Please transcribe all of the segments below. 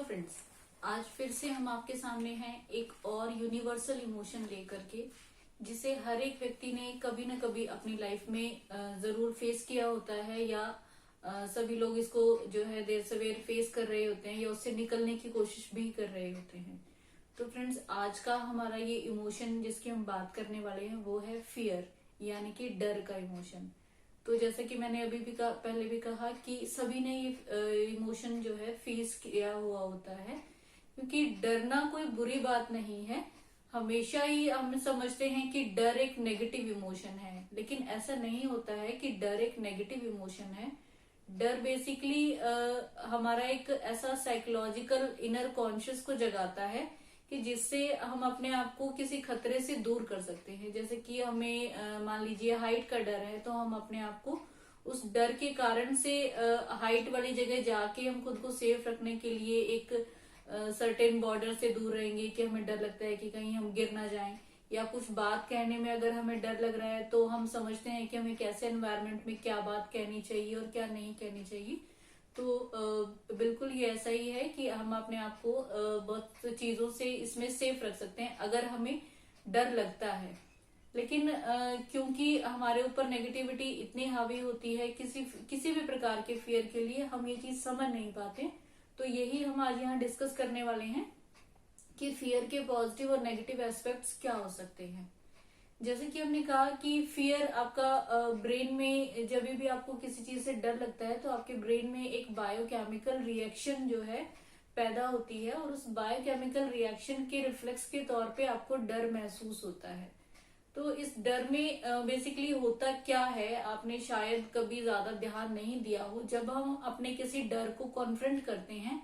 Friends, आज फिर से हम आपके सामने हैं एक और यूनिवर्सल इमोशन लेकर के, जिसे हर एक व्यक्ति ने कभी ना कभी अपनी लाइफ में जरूर फेस किया होता है, या सभी लोग इसको जो है देर सवेर फेस कर रहे होते हैं या उससे निकलने की कोशिश भी कर रहे होते हैं। तो फ्रेंड्स, आज का हमारा ये इमोशन जिसकी हम बात करने वाले हैं वो है फियर, यानी कि डर का इमोशन। तो जैसे कि मैंने अभी भी पहले भी कहा कि सभी ने ये इमोशन जो है फेस किया हुआ होता है, क्योंकि डरना कोई बुरी बात नहीं है। हमेशा ही हम समझते हैं कि डर एक नेगेटिव इमोशन है, लेकिन ऐसा नहीं होता है कि डर एक नेगेटिव इमोशन है। डर बेसिकली हमारा एक ऐसा साइकोलॉजिकल इनर कॉन्शियस को जगाता है कि जिससे हम अपने आप को किसी खतरे से दूर कर सकते हैं। जैसे कि हमें मान लीजिए हाइट का डर है, तो हम अपने आप को उस डर के कारण से हाइट वाली जगह जाके हम खुद को सेफ रखने के लिए एक सर्टेन बॉर्डर से दूर रहेंगे कि हमें डर लगता है कि कहीं हम गिर ना जाएं, या कुछ बात कहने में अगर हमें डर लग रहा है तो हम समझते हैं कि हमें कैसे एनवायरनमेंट में क्या बात कहनी चाहिए और क्या नहीं कहनी चाहिए। तो बिल्कुल ये ऐसा ही है कि हम अपने आप को बहुत चीजों से इसमें सेफ रख सकते हैं अगर हमें डर लगता है। लेकिन क्योंकि हमारे ऊपर नेगेटिविटी इतनी हावी होती है किसी भी प्रकार के फियर के लिए, हम ये चीज समझ नहीं पाते। तो यही हम आज यहाँ डिस्कस करने वाले हैं कि फियर के पॉजिटिव और नेगेटिव एस्पेक्ट्स क्या हो सकते हैं। जैसे कि हमने कहा कि फियर आपका ब्रेन में, जब भी आपको किसी चीज से डर लगता है तो आपके ब्रेन में एक बायोकेमिकल रिएक्शन जो है पैदा होती है, और उस बायोकेमिकल रिएक्शन के रिफ्लेक्स के तौर पे आपको डर महसूस होता है। तो इस डर में बेसिकली होता क्या है, आपने शायद कभी ज्यादा ध्यान नहीं दिया हो। जब हम अपने किसी डर को कॉन्फ्रंट करते हैं,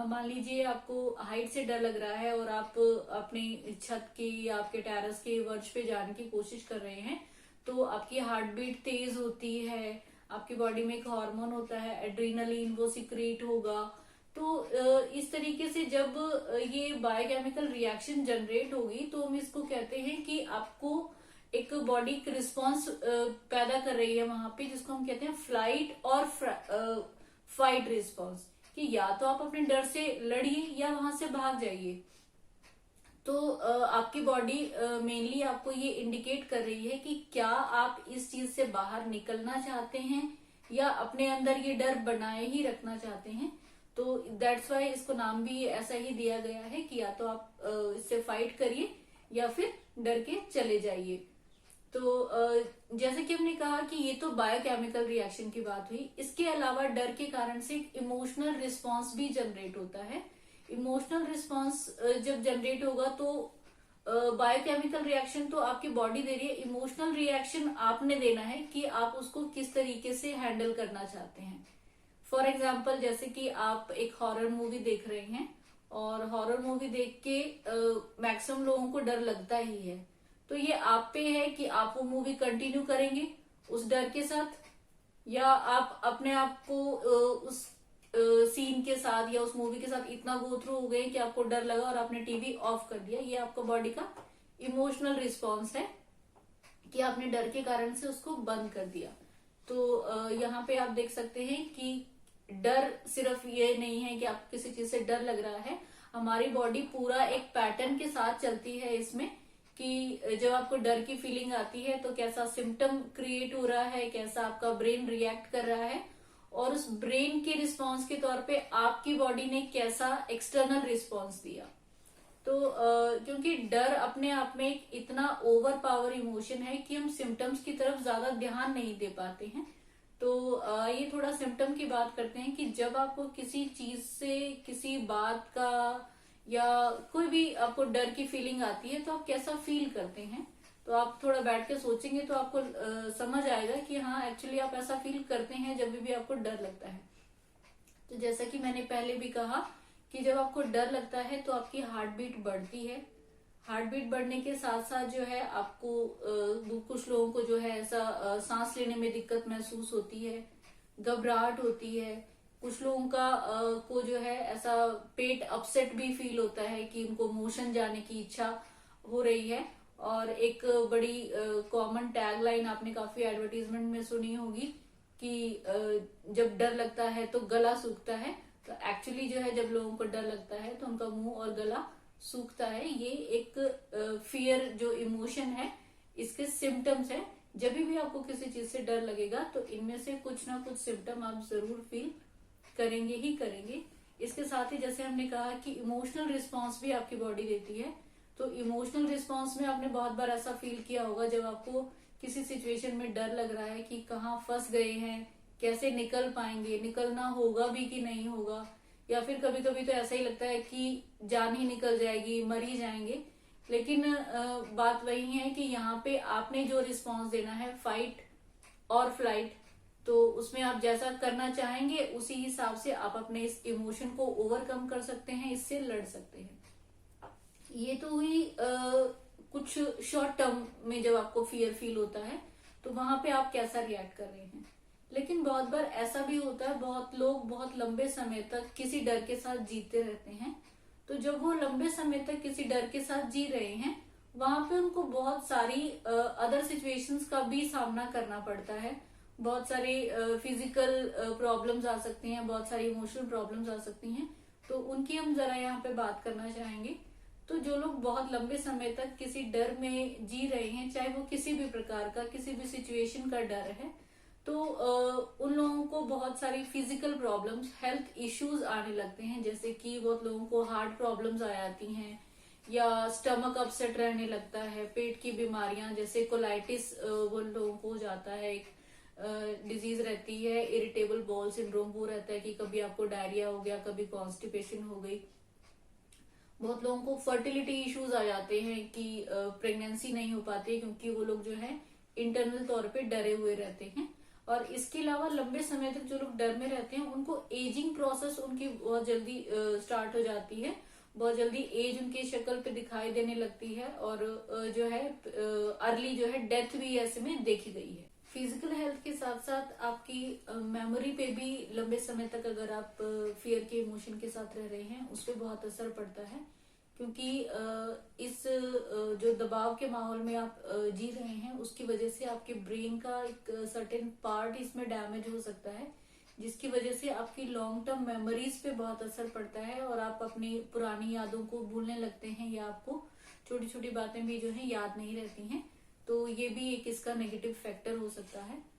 मान लीजिए आपको हाइट से डर लग रहा है और आप अपनी छत की या आपके टेरेस के वर्च पे जाने की कोशिश कर रहे हैं, तो आपकी हार्ट बीट तेज होती है, आपकी बॉडी में एक हार्मोन होता है एड्रीनलिन, वो सिक्रीट होगा। तो इस तरीके से जब ये बायोकेमिकल रिएक्शन जनरेट होगी तो हम इसको कहते हैं कि आपको एक बॉडी एक रिस्पॉन्स पैदा कर रही है वहां पे, जिसको हम कहते हैं फ्लाइट और फाइट रिस्पॉन्स, कि या तो आप अपने डर से लड़िए या वहां से भाग जाइए। तो आपकी बॉडी मेनली आपको ये इंडिकेट कर रही है कि क्या आप इस चीज से बाहर निकलना चाहते हैं या अपने अंदर ये डर बनाए ही रखना चाहते हैं। तो दैट्स वाई इसको नाम भी ऐसा ही दिया गया है कि या तो आप इससे फाइट करिए या फिर डर के चले जाइए। तो जैसे कि हमने कहा कि ये तो बायोकेमिकल रिएक्शन की बात हुई। इसके अलावा डर के कारण से इमोशनल रिस्पांस भी जनरेट होता है। इमोशनल रिस्पांस जब जनरेट होगा तो बायोकेमिकल रिएक्शन तो आपकी बॉडी दे रही है, इमोशनल रिएक्शन आपने देना है कि आप उसको किस तरीके से हैंडल करना चाहते हैं। फॉर एग्जाम्पल, जैसे कि आप एक हॉरर मूवी देख रहे हैं और हॉरर मूवी देख के मैक्सिमम लोगों को डर लगता ही है, तो ये आप पे है कि आप वो मूवी कंटिन्यू करेंगे उस डर के साथ, या आप अपने आप को उस सीन के साथ या उस मूवी के साथ इतना गो थ्रू हो गए कि आपको डर लगा और आपने टीवी ऑफ कर दिया। ये आपका बॉडी का इमोशनल रिस्पॉन्स है कि आपने डर के कारण से उसको बंद कर दिया। तो यहाँ पे आप देख सकते हैं कि डर सिर्फ ये नहीं है कि आपको किसी चीज से डर लग रहा है, हमारी बॉडी पूरा एक पैटर्न के साथ चलती है इसमें, कि जब आपको डर की फीलिंग आती है तो कैसा सिम्टम क्रिएट हो रहा है, कैसा आपका ब्रेन रिएक्ट कर रहा है, और उस ब्रेन के रिस्पांस के तौर पे आपकी बॉडी ने कैसा एक्सटर्नल रिस्पांस दिया। तो क्योंकि डर अपने आप में एक इतना ओवर पावर इमोशन है कि हम सिम्टम्स की तरफ ज्यादा ध्यान नहीं दे पाते हैं। तो ये थोड़ा सिम्टम की बात करते हैं कि जब आपको किसी चीज से, किसी बात का या कोई भी आपको डर की फीलिंग आती है तो आप कैसा फील करते हैं। तो आप थोड़ा बैठ के सोचेंगे तो आपको समझ आएगा कि हाँ, एक्चुअली आप ऐसा फील करते हैं जब भी आपको डर लगता है। तो जैसा कि मैंने पहले भी कहा कि जब आपको डर लगता है तो आपकी हार्ट बीट बढ़ती है। हार्ट बीट बढ़ने के साथ साथ जो है आपको कुछ लोगों को जो है ऐसा सांस लेने में दिक्कत महसूस होती है, घबराहट होती है। कुछ लोगों का को जो है ऐसा पेट अपसेट भी फील होता है कि उनको मोशन जाने की इच्छा हो रही है। और एक बड़ी कॉमन टैगलाइन आपने काफी एडवर्टीजमेंट में सुनी होगी कि जब डर लगता है तो गला सूखता है। तो एक्चुअली जो है जब लोगों को डर लगता है तो उनका मुंह और गला सूखता है। ये एक फियर जो इमोशन है इसके सिम्टम्स है। जब भी आपको किसी चीज से डर लगेगा तो इनमें से कुछ ना कुछ सिम्टम आप जरूर फील करेंगे ही करेंगे। इसके साथ ही जैसे हमने कहा कि इमोशनल रिस्पॉन्स भी आपकी बॉडी देती है। तो इमोशनल रिस्पॉन्स में आपने बहुत बार ऐसा फील किया होगा जब आपको किसी सिचुएशन में डर लग रहा है कि कहाँ फंस गए हैं, कैसे निकल पाएंगे, निकलना होगा भी कि नहीं होगा, या फिर कभी कभी तो ऐसा ही लगता है कि जान ही निकल जाएगी, मर ही जाएंगे। लेकिन बात वही है कि यहाँ पे आपने जो रिस्पॉन्स देना है फाइट और फ्लाइट, तो उसमें आप जैसा करना चाहेंगे उसी हिसाब से आप अपने इस इमोशन को ओवरकम कर सकते हैं, इससे लड़ सकते हैं। ये तो हुई कुछ शॉर्ट टर्म में जब आपको फियर फील होता है तो वहां पे आप कैसा रिएक्ट कर रहे हैं। लेकिन बहुत बार ऐसा भी होता है, बहुत लोग बहुत लंबे समय तक किसी डर के साथ जीते रहते हैं। तो जब वो लंबे समय तक किसी डर के साथ जी रहे हैं वहां पे उनको बहुत सारी अदर सिचुएशंस का भी सामना करना पड़ता है। बहुत सारी फिजिकल प्रॉब्लम्स आ सकती हैं, बहुत सारी इमोशनल प्रॉब्लम्स आ सकती हैं। तो उनकी हम जरा यहाँ पे बात करना चाहेंगे। तो जो लोग बहुत लंबे समय तक किसी डर में जी रहे हैं, चाहे वो किसी भी प्रकार का किसी भी सिचुएशन का डर है, तो उन लोगों को बहुत सारी फिजिकल प्रॉब्लम्स, हेल्थ इश्यूज आने लगते हैं। जैसे कि बहुत लोगों को हार्ट प्रॉब्लम्स आ जाती हैं, या स्टमक अपसेट रहने लगता है, पेट की बीमारियां जैसे कोलाइटिस वो लोगों को हो जाता है, एक डिजीज रहती है इरिटेबल बॉल सिंड्रोम। वो रहता है कि कभी आपको डायरिया हो गया, कभी कॉन्स्टिपेशन हो गई। बहुत लोगों को फर्टिलिटी इश्यूज आ जाते हैं कि प्रेगनेंसी नहीं हो पाती क्योंकि वो लोग जो है इंटरनल तौर पे डरे हुए रहते हैं। और इसके अलावा लंबे समय तक जो लोग डर में रहते हैं उनको एजिंग प्रोसेस उनकी बहुत जल्दी स्टार्ट हो जाती है, बहुत जल्दी एज उनकी शक्ल पे दिखाई देने लगती है, और जो है अर्ली जो है डेथ भी ऐसे में देखी गई है। फिजिकल हेल्थ के साथ साथ आपकी मेमोरी पे भी लंबे समय तक अगर आप फियर के इमोशन के साथ रह रहे हैं उस पर बहुत असर पड़ता है। क्योंकि इस जो दबाव के माहौल में आप जी रहे हैं उसकी वजह से आपके ब्रेन का एक सर्टेन पार्ट इसमें डैमेज हो सकता है, जिसकी वजह से आपकी लॉन्ग टर्म मेमोरीज पे बहुत असर पड़ता है और आप अपनी पुरानी यादों को भूलने लगते हैं, या आपको छोटी छोटी बातें भी जो है याद नहीं रहती हैं। तो ये भी एक इसका नेगेटिव फैक्टर हो सकता है।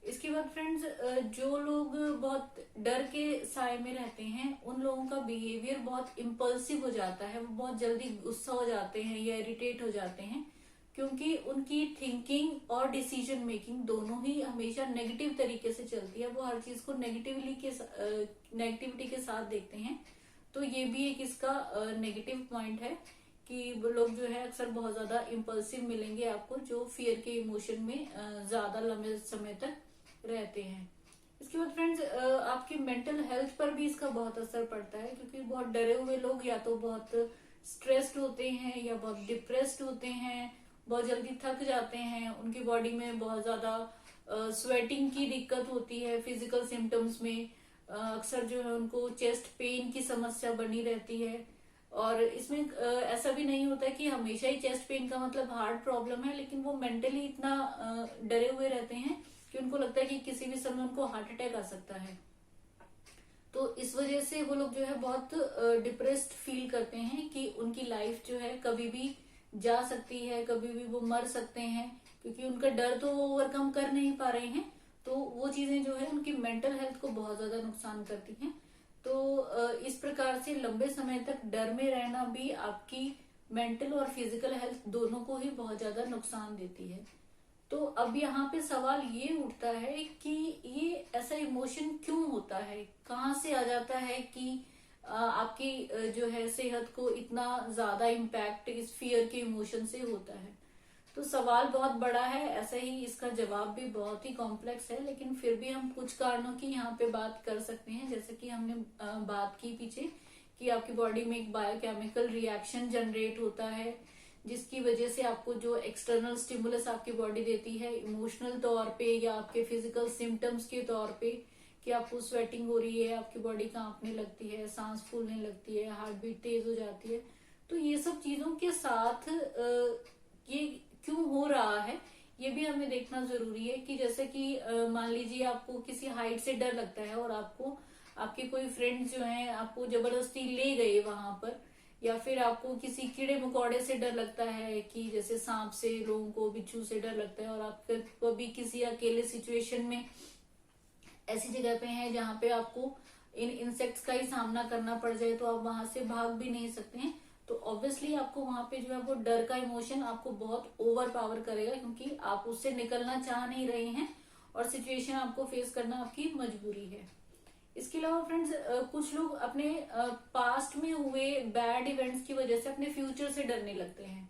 इसके बाद फ्रेंड्स, जो लोग बहुत डर के साए में रहते हैं उन लोगों का बिहेवियर बहुत इम्पल्सिव हो जाता है। वो बहुत जल्दी गुस्सा हो जाते हैं या इरिटेट हो जाते हैं, क्योंकि उनकी थिंकिंग और डिसीजन मेकिंग दोनों ही हमेशा नेगेटिव तरीके से चलती है। वो हर चीज को नेगेटिविटी के साथ देखते हैं। तो ये भी एक इसका नेगेटिव पॉइंट है कि वो लोग जो है अक्सर बहुत ज्यादा इम्पल्सिव मिलेंगे आपको, जो फियर के इमोशन में ज्यादा लंबे समय तक रहते हैं। इसके बाद फ्रेंड्स, आपकी मेंटल हेल्थ पर भी इसका बहुत असर पड़ता है, क्योंकि बहुत डरे हुए लोग या तो बहुत स्ट्रेस्ड होते हैं या बहुत डिप्रेस्ड होते हैं, बहुत जल्दी थक जाते हैं, उनकी बॉडी में बहुत ज्यादा स्वेटिंग की दिक्कत होती है। फिजिकल सिम्टम्स में अक्सर जो है उनको चेस्ट पेन की समस्या बनी रहती है। और इसमें ऐसा भी नहीं होता है कि हमेशा ही चेस्ट पेन का मतलब हार्ट प्रॉब्लम है, लेकिन वो मेंटली इतना डरे हुए रहते हैं कि उनको लगता है कि किसी भी समय उनको हार्ट अटैक आ सकता है। तो इस वजह से वो लोग जो है बहुत डिप्रेस्ड फील करते हैं कि उनकी लाइफ जो है कभी भी जा सकती है, कभी भी वो मर सकते हैं, क्योंकि उनका डर तो वो ओवरकम कर नहीं पा रहे हैं। तो वो चीजें जो है उनकी मेंटल हेल्थ को बहुत ज्यादा नुकसान करती हैं। तो इस प्रकार से लंबे समय तक डर में रहना भी आपकी मेंटल और फिजिकल हेल्थ दोनों को ही बहुत ज्यादा नुकसान देती है। तो अब यहाँ पे सवाल ये उठता है कि ये ऐसा इमोशन क्यों होता है, कहाँ से आ जाता है कि आपकी जो है सेहत को इतना ज्यादा इम्पैक्ट इस फियर के इमोशन से होता है। तो सवाल बहुत बड़ा है, ऐसा ही इसका जवाब भी बहुत ही कॉम्प्लेक्स है, लेकिन फिर भी हम कुछ कारणों की यहाँ पे बात कर सकते हैं। जैसे कि हमने बात की पीछे कि आपकी बॉडी में एक बायोकेमिकल रिएक्शन जनरेट होता है, जिसकी वजह से आपको जो एक्सटर्नल स्टिमुलस आपकी बॉडी देती है इमोशनल तौर पे या आपके फिजिकल सिम्टम्स के तौर पे, कि आपको स्वेटिंग हो रही है, आपकी बॉडी कांपने लगती है, सांस फूलने लगती है, हार्ट बीट तेज हो जाती है। तो ये सब चीजों के साथ ये क्यों हो रहा है ये भी हमें देखना जरूरी है। कि जैसे कि मान लीजिए आपको किसी हाइट से डर लगता है और आपको आपके कोई फ्रेंड्स जो हैं आपको जबरदस्ती ले गए वहां पर, या फिर आपको किसी कीड़े मकोड़े से डर लगता है कि जैसे सांप से, लोगों को बिच्छू से डर लगता है, और आप कभी किसी अकेले सिचुएशन में ऐसी जगह पे हैं जहाँ पे आपको इन इंसेक्ट्स का ही सामना करना पड़ जाए, तो आप वहां से भाग भी नहीं सकते हैं, तो ऑब्वियसली आपको वहां पे जो है वो डर का इमोशन आपको बहुत ओवर पावर करेगा, क्योंकि आप उससे निकलना चाह नहीं रहे हैं और सिचुएशन आपको फेस करना आपकी मजबूरी है। इसके अलावा फ्रेंड्स, कुछ लोग अपने पास्ट में हुए बैड इवेंट्स की वजह से अपने फ्यूचर से डरने लगते हैं,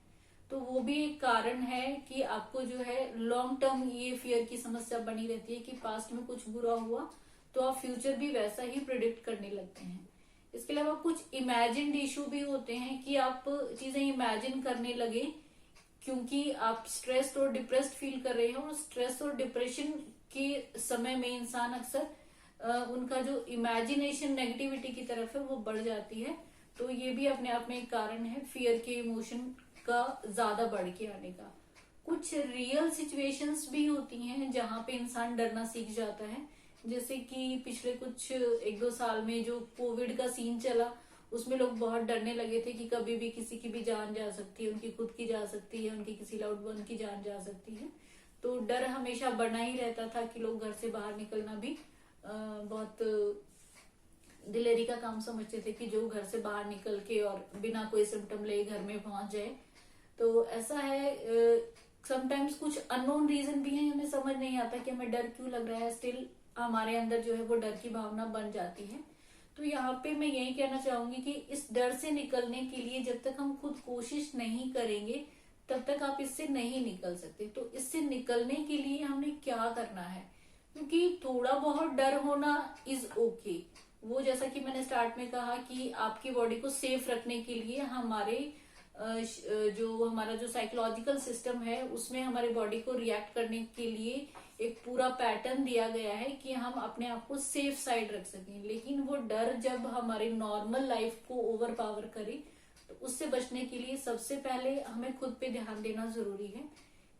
तो वो भी एक कारण है कि आपको जो है लॉन्ग टर्म ये फियर की समस्या बनी रहती है कि पास्ट में कुछ बुरा हुआ तो आप फ्यूचर भी वैसा ही प्रिडिक्ट करने लगते हैं। इसके अलावा कुछ इमेजिन्ड इशू भी होते हैं कि आप चीजें इमेजिन करने लगे, क्योंकि आप स्ट्रेस्ड और डिप्रेस्ड फील कर रहे हैं, और स्ट्रेस और डिप्रेशन के समय में इंसान अक्सर उनका जो इमेजिनेशन नेगेटिविटी की तरफ है वो बढ़ जाती है, तो ये भी अपने आप में एक कारण है फियर के इमोशन का ज्यादा बढ़ के आने का। कुछ रियल सिचुएशंस भी होती हैं जहां पे इंसान डरना सीख जाता है, जैसे कि पिछले कुछ 1-2 साल में जो कोविड का सीन चला, उसमें लोग बहुत डरने लगे थे कि कभी भी किसी की भी जान जा सकती है, उनकी खुद की जा सकती है, उनकी किसी लव्ड वन की जान जा सकती है, तो डर हमेशा बना ही रहता था कि लोग घर से बाहर निकलना भी बहुत दिलेरी का काम समझते थे कि जो घर से बाहर निकल के और बिना कोई सिम्टम ले घर में पहुंच जाए। तो ऐसा है, समटाइम्स कुछ अननोन रीजन भी है, हमें समझ नहीं आता कि हमें डर क्यों लग रहा है, स्टिल हमारे अंदर जो है वो डर की भावना बन जाती है। तो यहाँ पे मैं यही कहना चाहूंगी कि इस डर से निकलने के लिए जब तक हम खुद कोशिश नहीं करेंगे तब तक आप इससे नहीं निकल सकते। तो इससे निकलने के लिए हमें क्या करना है, क्योंकि थोड़ा बहुत डर होना इज ओके, वो जैसा कि मैंने स्टार्ट में कहा कि आपकी बॉडी को सेफ रखने के लिए हमारे जो हमारा जो साइकोलॉजिकल सिस्टम है उसमें हमारे बॉडी को रिएक्ट करने के लिए एक पूरा पैटर्न दिया गया है कि हम अपने आप को सेफ साइड रख सकें। लेकिन वो डर जब हमारी नॉर्मल लाइफ को ओवर पावर करे तो उससे बचने के लिए सबसे पहले हमें खुद पे ध्यान देना जरूरी है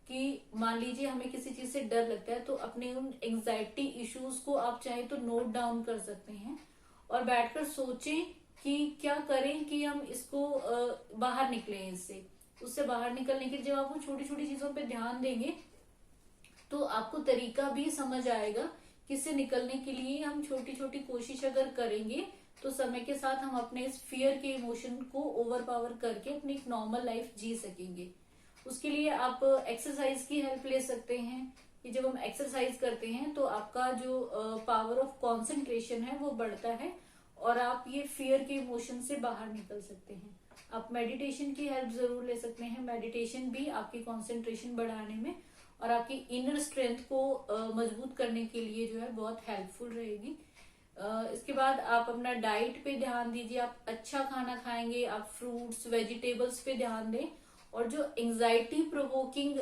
कि मान लीजिए हमें किसी चीज से डर लगता है तो अपने उन एंजाइटी इश्यूज को आप चाहे तो नोट डाउन कर सकते हैं और बैठकर सोचें कि क्या करें कि हम इसको बाहर निकले इससे। उससे बाहर निकलने के लिए जब आप वो छोटी छोटी चीजों पे ध्यान देंगे तो आपको तरीका भी समझ आएगा कि इससे निकलने के लिए हम छोटी छोटी कोशिश अगर करेंगे तो समय के साथ हम अपने इस फियर के इमोशन को ओवर पावर करके अपनी एक नॉर्मल लाइफ जी सकेंगे। उसके लिए आप एक्सरसाइज की हेल्प ले सकते हैं कि जब हम एक्सरसाइज करते हैं तो आपका जो पावर ऑफ कंसंट्रेशन है वो बढ़ता है और आप ये फियर के इमोशन से बाहर निकल सकते हैं। आप मेडिटेशन की हेल्प जरूर ले सकते हैं, मेडिटेशन भी आपकी कंसंट्रेशन बढ़ाने में और आपकी इनर स्ट्रेंथ को मजबूत करने के लिए जो है बहुत हेल्पफुल रहेगी। इसके बाद आप अपना डाइट पे ध्यान दीजिए, आप अच्छा खाना खाएंगे, आप फ्रूट्स वेजिटेबल्स पे ध्यान दें और जो एंजाइटी प्रोवोकिंग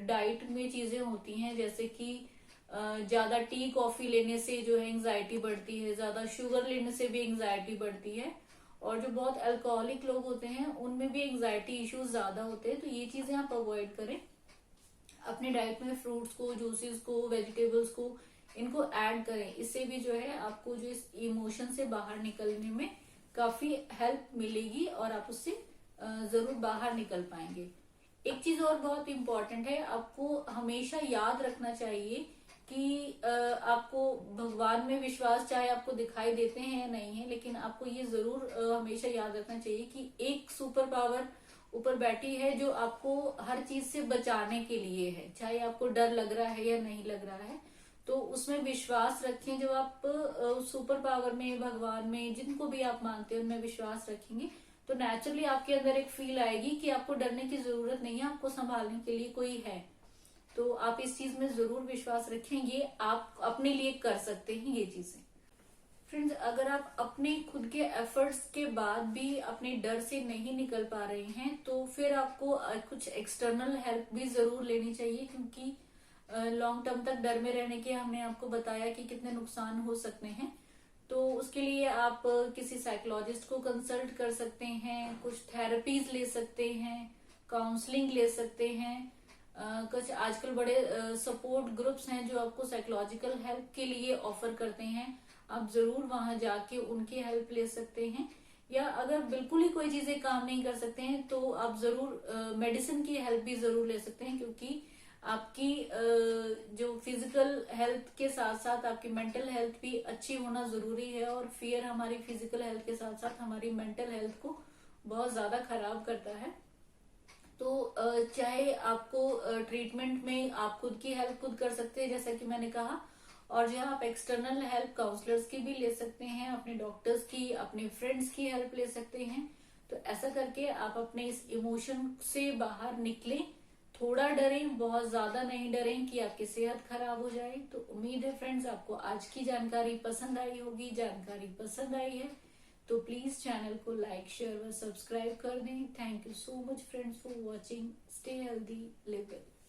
डाइट में चीजें होती हैं जैसे कि ज्यादा टी कॉफी लेने से जो है एंजाइटी बढ़ती है, ज्यादा शुगर लेने से भी एंजाइटी बढ़ती है और जो बहुत अल्कोहलिक लोग होते हैं उनमें भी एंजाइटी इश्यूज ज्यादा होते हैं, तो ये चीजें आप अवॉइड करें। अपने डाइट में फ्रूट्स को, जूसेस को, वेजिटेबल्स को इनको ऐड करें, इससे भी जो है आपको जो इस इमोशन से बाहर निकलने में काफी हेल्प मिलेगी और आप उससे जरूर बाहर निकल पाएंगे। एक चीज और बहुत इम्पोर्टेंट है, आपको हमेशा याद रखना चाहिए कि आपको भगवान में विश्वास चाहे आपको दिखाई देते हैं या नहीं है, लेकिन आपको ये जरूर हमेशा याद रखना चाहिए कि एक सुपर पावर ऊपर बैठी है जो आपको हर चीज से बचाने के लिए है, चाहे आपको डर लग रहा है या नहीं लग रहा है, तो उसमें विश्वास रखें। जब आप सुपर पावर में, भगवान में, जिनको भी आप मानते हैं उनमें विश्वास रखेंगे तो नेचुरली आपके अंदर एक फील आएगी कि आपको डरने की जरूरत नहीं है, आपको संभालने के लिए कोई है। तो आप इस चीज में जरूर विश्वास रखेंगे, आप अपने लिए कर सकते हैं ये चीजें। फ्रेंड्स, अगर आप अपने खुद के एफर्ट्स के बाद भी अपने डर से नहीं निकल पा रहे हैं तो फिर आपको कुछ एक्सटर्नल हेल्प भी जरूर लेनी चाहिए, क्योंकि लॉन्ग टर्म तक डर में रहने के हमने आपको बताया कि कितने नुकसान हो सकते हैं। तो उसके लिए आप किसी साइकोलॉजिस्ट को कंसल्ट कर सकते हैं, कुछ थेरेपीज ले सकते हैं, काउंसलिंग ले सकते हैं। कुछ आजकल बड़े सपोर्ट ग्रुप्स हैं जो आपको साइकोलॉजिकल हेल्प के लिए ऑफर करते हैं। आप जरूर वहां जाके उनकी हेल्प ले सकते हैं। या अगर बिल्कुल ही कोई चीजें काम नहीं कर सकते हैं तो आप जरूर मेडिसिन की हेल्प भी जरूर ले सकते हैं, क्योंकि आपकी जो फिजिकल हेल्थ के साथ साथ आपकी मेंटल हेल्थ भी अच्छी होना जरूरी है। और फियर हमारी फिजिकल हेल्थ के साथ साथ हमारी मेंटल हेल्थ को बहुत ज्यादा खराब करता है। तो चाहे आपको ट्रीटमेंट में आप खुद की हेल्प खुद कर सकते हैं जैसा कि मैंने कहा, और जो है आप एक्सटर्नल हेल्प काउंसलर्स की भी ले सकते हैं, अपने डॉक्टर्स की, अपने फ्रेंड्स की हेल्प ले सकते हैं। तो ऐसा करके आप अपने इस इमोशन से बाहर निकलें। थोड़ा डरें, बहुत ज्यादा नहीं डरें कि आपकी सेहत खराब हो जाए। तो उम्मीद है फ्रेंड्स आपको आज की जानकारी पसंद आई होगी। जानकारी पसंद आई है तो प्लीज चैनल को लाइक, शेयर व सब्सक्राइब कर दें। Thank you so much friends for watching. Stay healthy, live well.